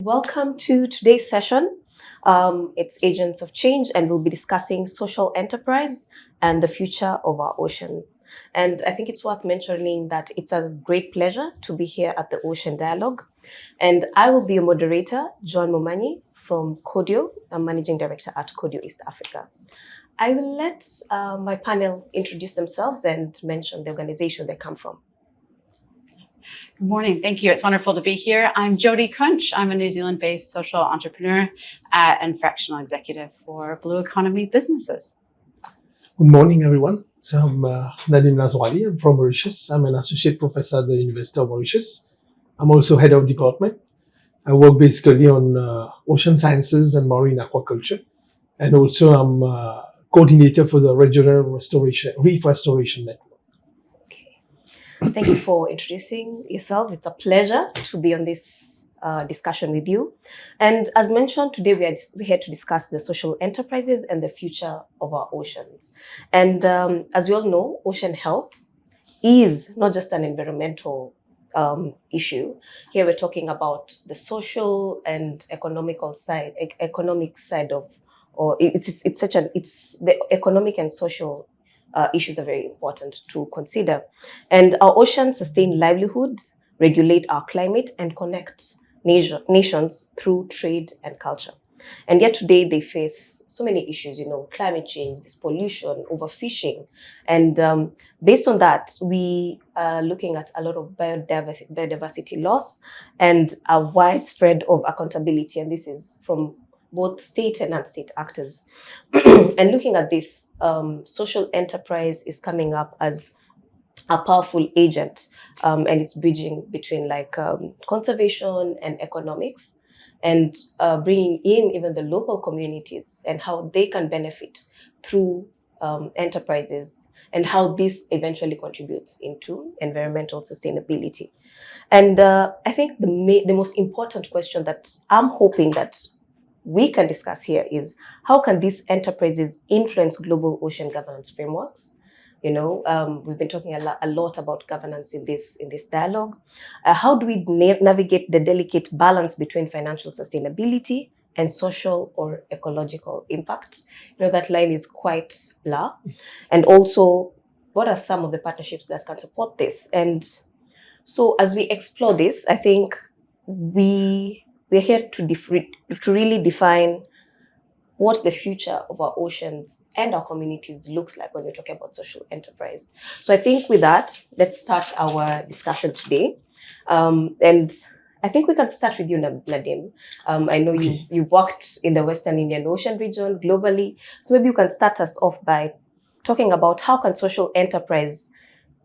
welcome to today's session. It's Agents of Change, and we'll be discussing social enterprise and the future of our ocean. And I think it's worth mentioning that it's a great pleasure to be here at the Ocean Dialogue. And I will be a moderator, John Momanyi from Kodio. I'm Managing Director at Kodio East Africa. I will let my panel introduce themselves and mention the organization they come from. Good morning. Thank you. It's wonderful to be here. I'm Jodie Kunch. I'm a New Zealand-based social entrepreneur and fractional executive for Blue Economy businesses. Good morning, everyone. So I'm Nadim Nazwali. I'm from Mauritius. I'm an associate professor at the University of Mauritius. I'm also head of department. I work basically on ocean sciences and marine aquaculture. And also I'm coordinator for the regional reef restoration network. Thank you for introducing yourselves. It's a pleasure to be on this discussion with you. And as mentioned, today we're here to discuss the social enterprises and the future of our oceans. And as we all know, ocean health is not just an environmental issue. Here we're talking about the social and economic side of, or it's the economic and social issues are very important to consider. And our oceans sustain livelihoods, regulate our climate, and connect nations through trade and culture. And yet today they face so many issues, climate change, this pollution, overfishing. And based on that, we are looking at a lot of biodiversity loss and a widespread of accountability. And this is from both state and non-state actors. And looking at this, social enterprise is coming up as a powerful agent, and it's bridging between conservation and economics, and bringing in even the local communities and how they can benefit through enterprises, and how this eventually contributes into environmental sustainability. And I think the most important question that I'm hoping that we can discuss here is, how can these enterprises influence global ocean governance frameworks? We've been talking a lot about governance in this dialogue. How do we navigate the delicate balance between financial sustainability and social or ecological impact? That line is quite blur. And also, what are some of the partnerships that can support this? And so as we explore this, I think we're here to really define what the future of our oceans and our communities looks like when we're talking about social enterprise. So I think with that, let's start our discussion today. And I think we can start with you, Nadim. I know you've worked in the Western Indian Ocean region globally. So maybe you can start us off by talking about how can social enterprise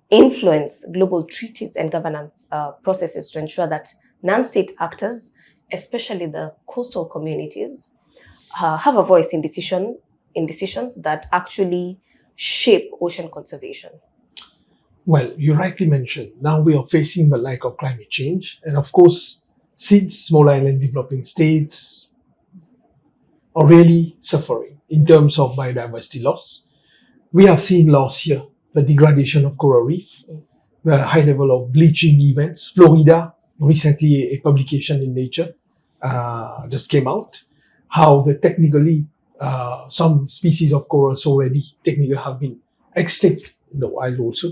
influence global treaties and governance processes to ensure that non-state actors, especially the coastal communities, have a voice in decisions that actually shape ocean conservation. Well, you rightly mentioned, now we are facing the lack of climate change. And of course, since small island developing states are really suffering in terms of biodiversity loss. We have seen last year the degradation of coral reef, the high level of bleaching events. Florida, recently a publication in Nature just came out, how technically some species of corals already technically have been extinct in the wild also.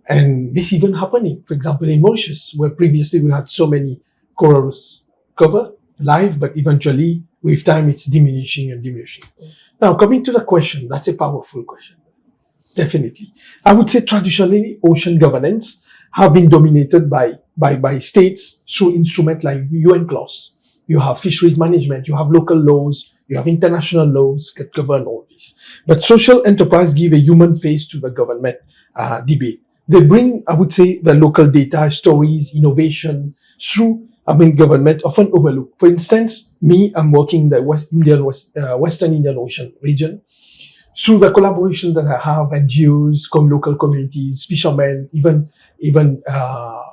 And this even happening, for example, in Mauritius, where previously we had so many corals cover live, but eventually with time it's diminishing and diminishing. Now, coming to the question, that's a powerful question. Definitely. I would say traditionally ocean governance have been dominated by states through instruments like UN clause. You have fisheries management, you have local laws, you have international laws that govern all this. But social enterprise give a human face to the government debate. They bring, I would say, the local data, stories, innovation through, government often overlooked. For instance, I'm working in the Western Indian Ocean region. Through the collaboration that I have, NGOs, local communities, fishermen, even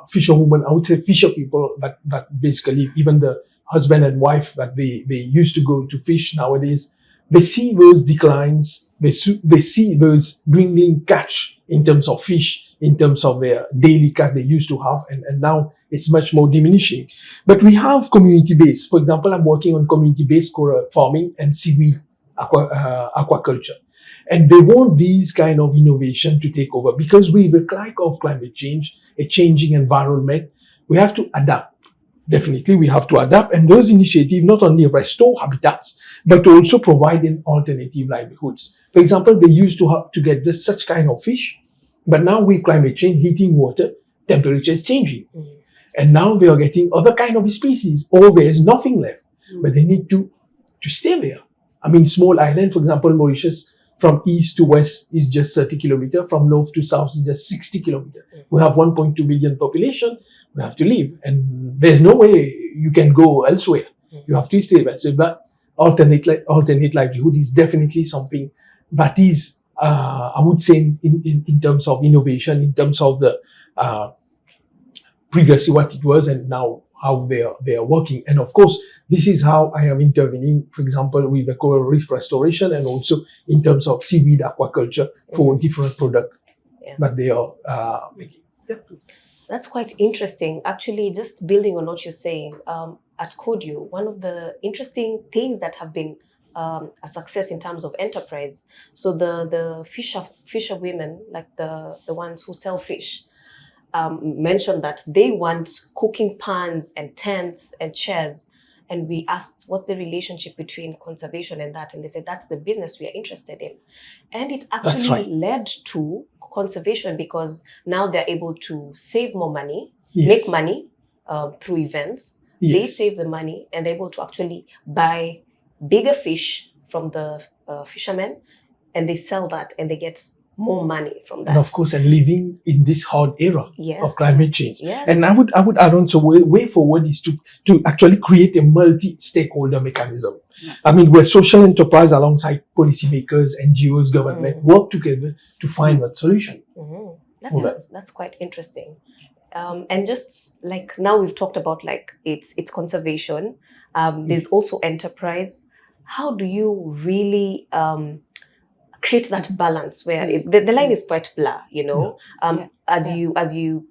fisherwomen, I would say fisher people, but basically even the husband and wife that they used to go to fish nowadays, they see those declines they see those dwindling catch in terms of fish, in terms of their daily catch they used to have, and now it's much more diminishing. But we have community-based. For example, I'm working on community-based coral farming and seaweed aquaculture. And they want these kind of innovation to take over because with the climate of climate change, a changing environment, we have to adapt. Definitely, we have to adapt. And those initiatives not only restore habitats, but also provide an alternative livelihoods. For example, they used to have to get just such kind of fish, but now with climate change, heating water, temperature is changing. And now we are getting other kind of species, or there's nothing left, but they need to stay there. I mean, small island, for example, Mauritius, from east to west is just 30 kilometers. From north to south is just 60 kilometers. We have 1.2 billion population. We have to leave. And there's no way you can go elsewhere. You have to stay there. So that alternate livelihood is definitely something that is, I would say, in terms of innovation, in terms of the previously what it was and now how they are working. And of course, this is how I am intervening, for example, with the coral reef restoration and also in terms of seaweed aquaculture for different products that they are making. Yeah. That's quite interesting. Actually, just building on what you're saying, at Kodio, one of the interesting things that have been a success in terms of enterprise. So the fisher women, like the ones who sell fish, mentioned that they want cooking pans and tents and chairs. And we asked, what's the relationship between conservation and that? And they said, that's the business we are interested in. And it actually led to conservation because now they're able to save more money, make money through events. They save the money and they're able to actually buy bigger fish from the fishermen, and they sell that and they get more money from that. And of course, and living in this hard era of climate change. And I would add on, so way forward is to actually create a multi-stakeholder mechanism. I mean, where social enterprise alongside policymakers, NGOs, government work together to find that solution. That's quite interesting. And just like now we've talked about like it's conservation. There's also enterprise. How do you really create that balance where the line is quite blur, you know? As you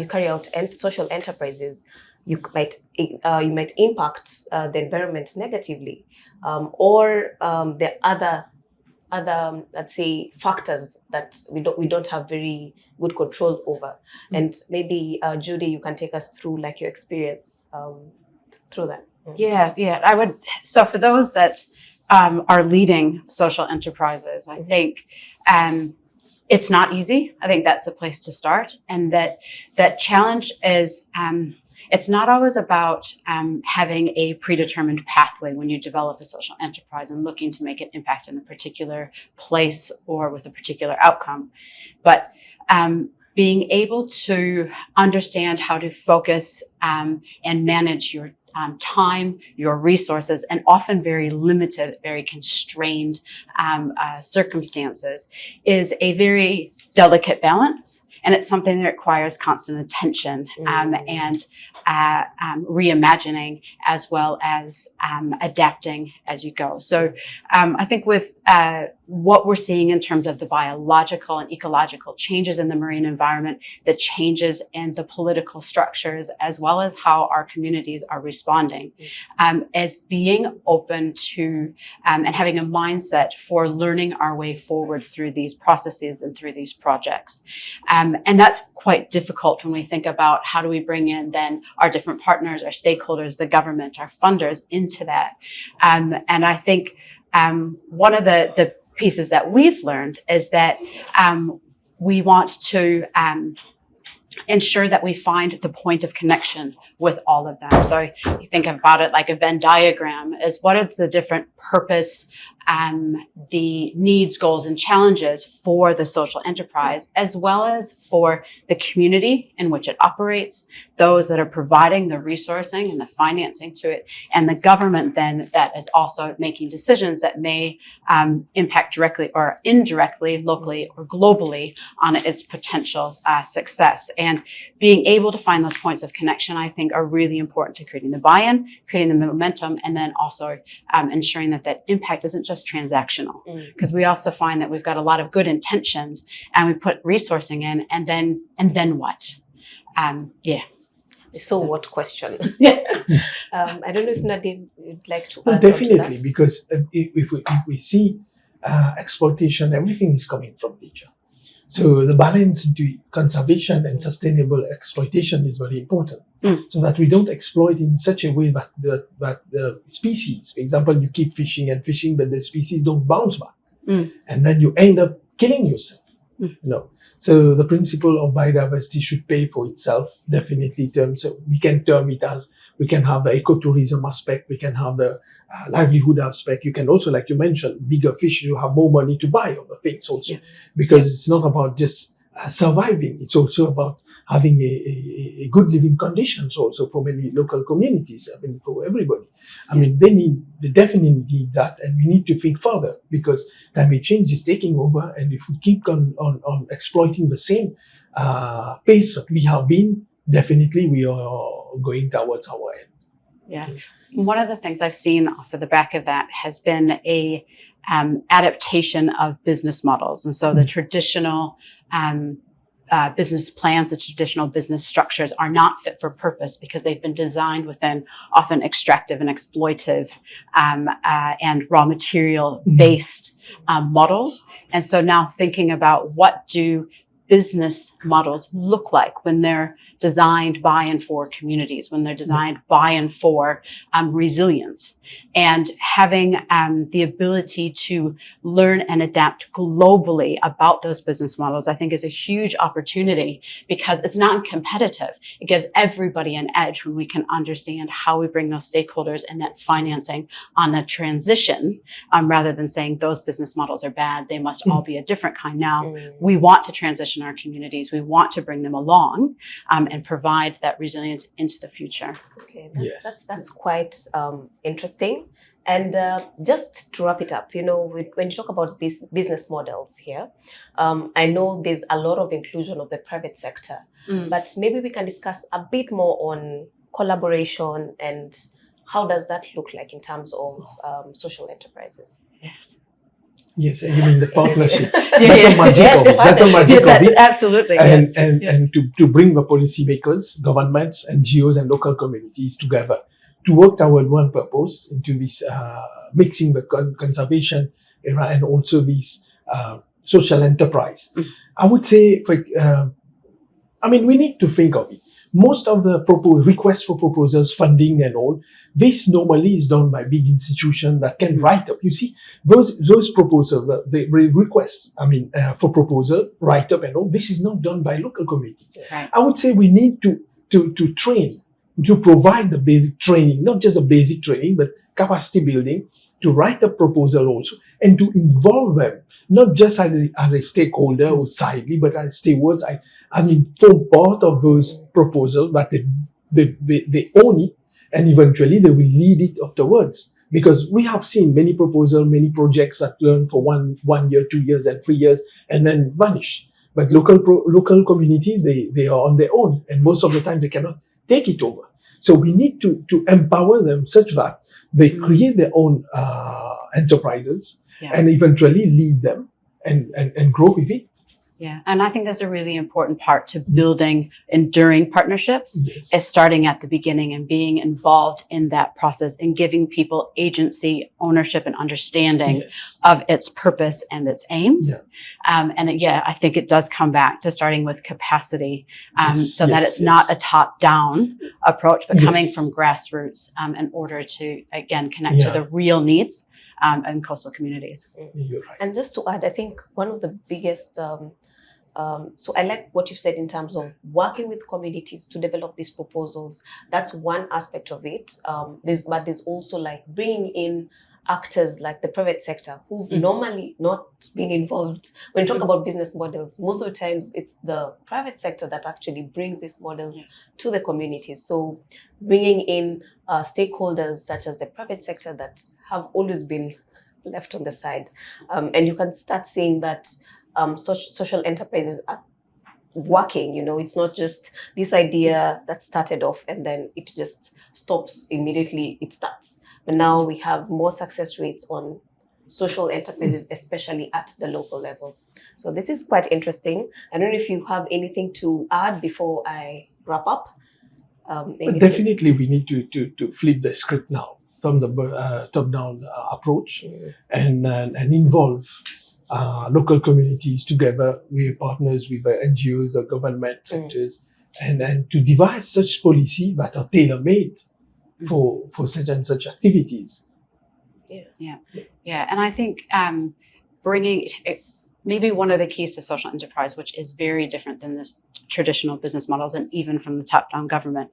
carry out social enterprises, you might impact the environment negatively, or there are other let's say factors that we don't have very good control over. And maybe Judy, you can take us through like your experience through that. I would. So for those that are leading social enterprises, I think it's not easy. I think that's the place to start. And that challenge is it's not always about having a predetermined pathway when you develop a social enterprise and looking to make an impact in a particular place or with a particular outcome. But being able to understand how to focus and manage your time, your resources, and often very limited, very constrained circumstances is a very delicate balance. And it's something that requires constant attention and reimagining as well as adapting as you go. So I think with what we're seeing in terms of the biological and ecological changes in the marine environment, the changes in the political structures, as well as how our communities are responding, as being open to and having a mindset for learning our way forward through these processes and through these projects. And that's quite difficult when we think about how do we bring in then our different partners, our stakeholders, the government, our funders into that. And I think one of the pieces that we've learned is that we want to ensure that we find the point of connection with all of them. So you think about it like a Venn diagram is what are the different purpose, the needs, goals, and challenges for the social enterprise, as well as for the community in which it operates, those that are providing the resourcing and the financing to it, and the government then that is also making decisions that may impact directly or indirectly, locally or globally on its potential success. And being able to find those points of connection, I think, think are really important to creating the buy-in, creating the momentum, and then also ensuring that impact isn't just transactional. Because we also find that we've got a lot of good intentions and we put resourcing in, and then what? Yeah. So what question? Yeah. I don't know if Nadim would like to No, add on to definitely, that. because if we see exploitation, everything is coming from nature. So the balance into conservation and sustainable exploitation is very important, so that we don't exploit in such a way that the species, for example, you keep fishing and fishing, but the species don't bounce back, and then you end up killing yourself. So the principle of biodiversity should pay for itself, definitely. So we can term it as, we can have the ecotourism aspect, we can have the livelihood aspect. You can also, like you mentioned, bigger fish, you have more money to buy other things also, because it's not about just surviving. It's also about having a good living conditions also for many local communities. I mean, for everybody. I mean, they definitely need that, and we need to think further, because climate change is taking over, and if we keep on exploiting the same pace that we have been, definitely we are going towards our end. Yeah. One of the things I've seen off of the back of that has been a adaptation of business models. And so the traditional business plans, the traditional business structures are not fit for purpose because they've been designed within often extractive and exploitive and raw material based models. And so now thinking about, what do business models look like when they're designed by and for communities, when they're designed by and for resilience, and having the ability to learn and adapt globally about those business models, I think is a huge opportunity, because it's not competitive. It gives everybody an edge when we can understand how we bring those stakeholders and that financing on the transition, rather than saying those business models are bad, they must all be a different kind. Now, we want to transition our communities, we want to bring them along and provide that resilience into the future. Okay, that's quite interesting. And just to wrap it up, when you talk about business models here, I know there's a lot of inclusion of the private sector, but maybe we can discuss a bit more on collaboration and how does that look like in terms of social enterprises. Yes, and you mean the partnership. Absolutely. And to bring the policymakers, governments, NGOs, and local communities together to work toward one purpose, into this mixing the conservation era and also this social enterprise. I would say, we need to think of it. Most of the requests for proposals, funding and all, this normally is done by big institutions that can write up. You see, those proposals, the requests, for proposal, write up and all, this is not done by local communities. Right. I would say we need to train, to provide the basic training, not just the basic training, but capacity building, to write a proposal also, and to involve them, not just as a stakeholder or sidely, but as stewards. Form part of those proposals, that they own it, and eventually they will lead it afterwards. Because we have seen many proposals, many projects that learn for 1 year, 2 years, and 3 years, and then vanish. But local communities, they are on their own, and most of the time they cannot take it over. So we need to empower them such that they create their own enterprises and eventually lead them and grow with it. Yeah, and I think that's a really important part to building enduring partnerships, is starting at the beginning and being involved in that process and giving people agency, ownership, and understanding of its purpose and its aims. I think it does come back to starting with capacity, that it's not a top-down approach, but coming from grassroots in order to, again, connect to the real needs in coastal communities. You're right. And just to add, I think one of the biggest so I like what you said in terms of working with communities to develop these proposals. That's one aspect of it. But there's also like bringing in actors like the private sector who've normally not been involved. When you talk about business models, most of the times it's the private sector that actually brings these models to the communities. So bringing in stakeholders such as the private sector that have always been left on the side. And you can start seeing that social enterprises are working. It's not just this idea that started off and then it just stops immediately it starts. But now we have more success rates on social enterprises, especially at the local level. So this is quite interesting. I don't know if you have anything to add before I wrap up. Anything? Definitely, we need to flip the script now from the top-down approach and involve local communities together. We're partners with NGOs or government sectors, and to devise such policy that are tailor-made for such and such activities. Yeah. And I think bringing maybe one of the keys to social enterprise, which is very different than the traditional business models and even from the top-down government,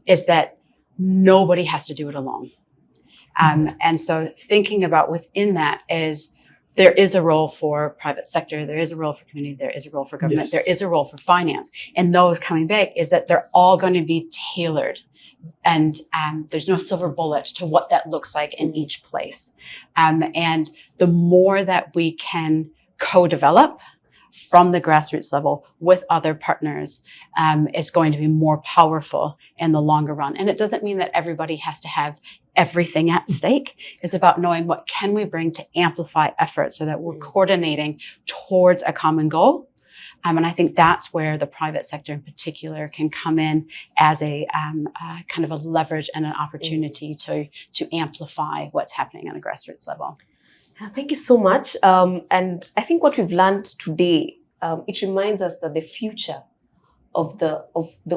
is that nobody has to do it alone. And so thinking about within that is there is a role for private sector, there is a role for community, there is a role for government, there is a role for finance. And those coming back is that they're all going to be tailored. And there's no silver bullet to what that looks like in each place. And the more that we can co-develop from the grassroots level with other partners is going to be more powerful in the longer run. And it doesn't mean that everybody has to have everything at stake. It's about knowing what can we bring to amplify efforts so that we're coordinating towards a common goal. And I think that's where the private sector in particular can come in as a kind of a leverage and an opportunity to amplify what's happening on a grassroots level. Thank you so much. And I think what we've learned today, it reminds us that the future of the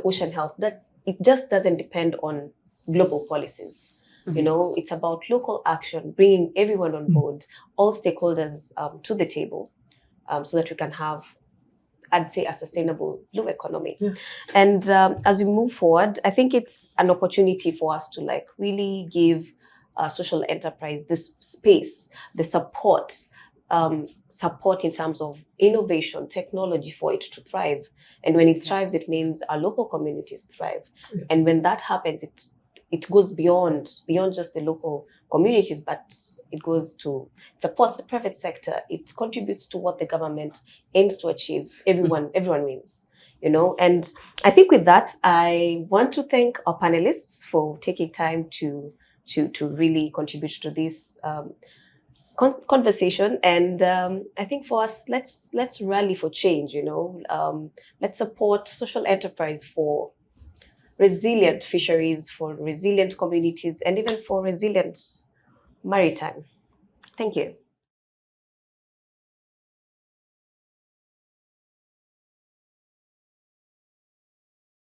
ocean health, that it just doesn't depend on global policies. It's about local action, bringing everyone on board, all stakeholders to the table, so that we can have, I'd say, a sustainable blue economy. And as we move forward, I think it's an opportunity for us to really give social enterprise this space, the support in terms of innovation, technology for it to thrive. And when it thrives, it means our local communities thrive. And when that happens, it goes beyond just the local communities, but it supports the private sector. It contributes to what the government aims to achieve. Everyone wins, And I think with that, I want to thank our panelists for taking time to really contribute to this conversation. And I think for us, let's rally for change. Let's support social enterprise for resilient fisheries, for resilient communities, and even for resilient maritime. Thank you.